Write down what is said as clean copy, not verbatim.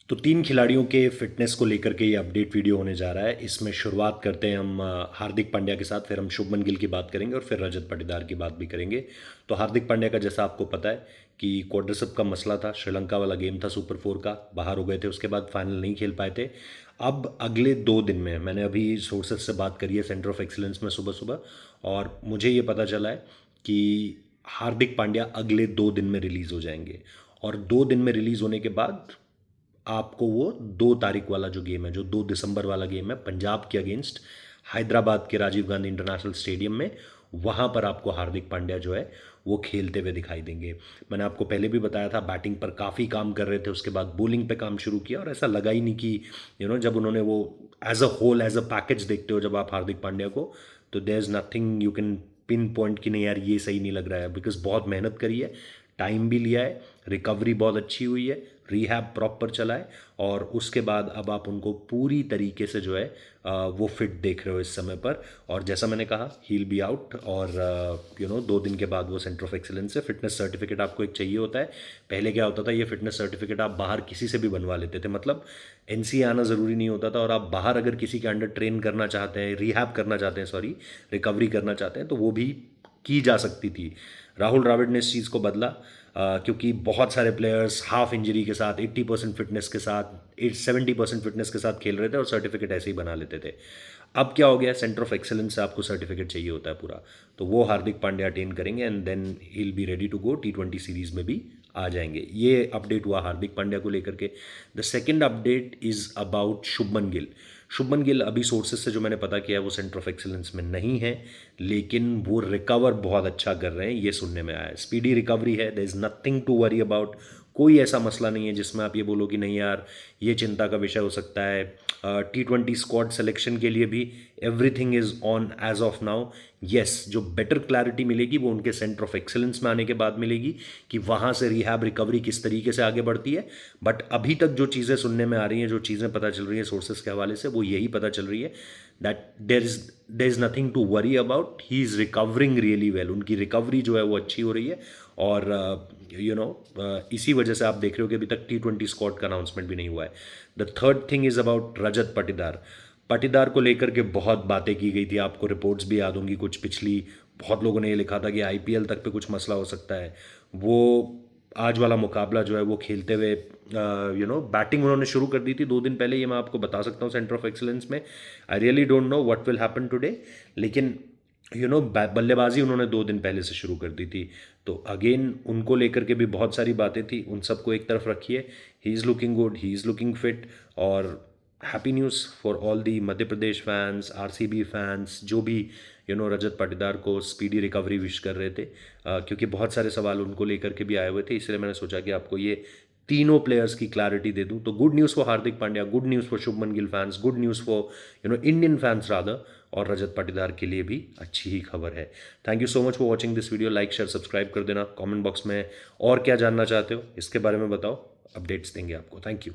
तो 3 खिलाड़ियों के फ़िटनेस को लेकर के ये अपडेट वीडियो होने जा रहा है। इसमें शुरुआत करते हैं हम हार्दिक पांड्या के साथ, फिर हम शुभमन गिल की बात करेंगे और फिर रजत पाटीदार की बात भी करेंगे। तो हार्दिक पांड्या का जैसा आपको पता है कि क्वाड्रिसेप का मसला था, श्रीलंका वाला गेम था सुपर 4 का, बाहर हो गए थे, उसके बाद फाइनल नहीं खेल पाए थे। अब अगले 2 दिन में मैंने अभी सोर्सेज से बात करी है सेंटर ऑफ एक्सीलेंस में सुबह-सुबह, और मुझे ये पता चला है कि हार्दिक पांड्या अगले 2 दिन में रिलीज़ हो जाएंगे। और 2 दिन में रिलीज़ होने के बाद आपको वो 2 तारीख वाला जो गेम है, जो 2 दिसंबर वाला गेम है पंजाब के अगेंस्ट, हैदराबाद के राजीव गांधी इंटरनेशनल स्टेडियम में, वहाँ पर आपको हार्दिक पांड्या जो है वो खेलते हुए दिखाई देंगे। मैंने आपको पहले भी बताया था, बैटिंग पर काफ़ी काम कर रहे थे, उसके बाद बॉलिंग पे काम शुरू किया, और ऐसा लगा ही नहीं कि जब उन्होंने वो as a whole as a package देखते हो जब आप हार्दिक पांड्या को, तो there is nothing you can pinpoint कि नहीं यार ये सही नहीं लग रहा है, बिकॉज बहुत मेहनत करी है, टाइम भी लिया है, रिकवरी बहुत अच्छी हुई है, रिहैब प्रॉपर चला है, और उसके बाद अब आप उनको पूरी तरीके से जो है वो फिट देख रहे हो इस समय पर। और जैसा मैंने कहा, ही विल बी आउट, और 2 दिन के बाद वो सेंटर ऑफ एक्सीलेंस से फिटनेस सर्टिफिकेट आपको एक चाहिए होता है। पहले क्या होता था, ये फिटनेस सर्टिफिकेट आप बाहर किसी से भी बनवा लेते थे, मतलब एनसीए आना ज़रूरी नहीं होता था, और आप बाहर अगर किसी के अंडर ट्रेन करना चाहते हैं, रिहैब करना चाहते हैं, सॉरी, रिकवरी करना चाहते हैं, तो वो भी की जा सकती थी। राहुल द्रविड़ ने इस चीज़ को बदला, क्योंकि बहुत सारे प्लेयर्स हाफ इंजरी के साथ, 80% फिटनेस के साथ, 70% फिटनेस के साथ खेल रहे थे और सर्टिफिकेट ऐसे ही बना लेते थे। अब क्या हो गया, सेंटर ऑफ एक्सेलेंस से आपको सर्टिफिकेट चाहिए होता है पूरा, तो वो हार्दिक पांड्या अटेन करेंगे, and then he will be ready to go, T20 series में भी आ जाएंगे। ये अपडेट हुआ हार्दिक पांड्या को लेकर के। The second update is about Shubman Gill. Shubman Gill अभी सोर्सेज से जो मैंने पता किया है वो सेंटर ऑफ एक्सीलेंस में नहीं है, लेकिन वो रिकवर बहुत अच्छा कर रहे हैं, ये सुनने में आया है। स्पीडी रिकवरी है, there is nothing to worry about. कोई ऐसा मसला नहीं है जिसमें आप ये बोलो कि नहीं यार ये चिंता का विषय हो सकता है। T20 स्क्वाड सिलेक्शन के लिए भी everything is on as of now. Yes, जो बेटर क्लैरिटी मिलेगी वो उनके सेंटर ऑफ एक्सीलेंस में आने के बाद मिलेगी, कि वहाँ से रिहैब रिकवरी किस तरीके से आगे बढ़ती है। बट अभी तक जो चीज़ें सुनने में आ रही हैं, जो चीज़ें पता चल रही हैं सोर्सेज के हवाले से, वो यही पता चल रही है that there is nothing to worry about, he is recovering really well. उनकी रिकवरी जो है वो अच्छी हो रही है, और इसी वजह से आप देख रहे हो कि अभी तक T20 स्क्वाड का अनाउंसमेंट भी नहीं हुआ है। The third thing is about Rajat Patidar. Patidar को लेकर के बहुत बातें की गई थी, आपको रिपोर्ट्स भी याद होंगी कुछ पिछली। बहुत लोगों ने ये लिखा था कि आईपीएल तक पे कुछ मसला हो सकता है। वो आज वाला मुकाबला जो है वो खेलते हुए, बैटिंग उन्होंने शुरू कर दी थी 2 दिन पहले, ये मैं आपको बता सकता हूँ सेंटर ऑफ एक्सीलेंस में। I really don't know what will happen today, लेकिन बल्लेबाजी उन्होंने 2 दिन पहले से शुरू कर दी थी। तो अगेन उनको लेकर के भी बहुत सारी बातें थी, उन सबको एक तरफ रखिए। He is looking good, he is looking fit, और happy news for all the Madhya Pradesh fans, RCB fans, जो भी रजत पाटीदार को स्पीडी रिकवरी विश कर रहे थे, क्योंकि बहुत सारे सवाल उनको लेकर के भी आए हुए थे, इसलिए मैंने सोचा कि आपको ये तीनों प्लेयर्स की क्लैरिटी दे दूं। तो good news for Hardik Pandya, good news for Shubman Gill fans, good news for Indian fans rather, और रजत पाटीदार के लिए भी अच्छी ही खबर है। Thank you so much for watching this video. Like share subscribe कर देना। कमेंट बॉक्स में और क्या जानना चाहते हो इसके बारे में बताओ, अपडेट्स देंगे आपको। Thank you.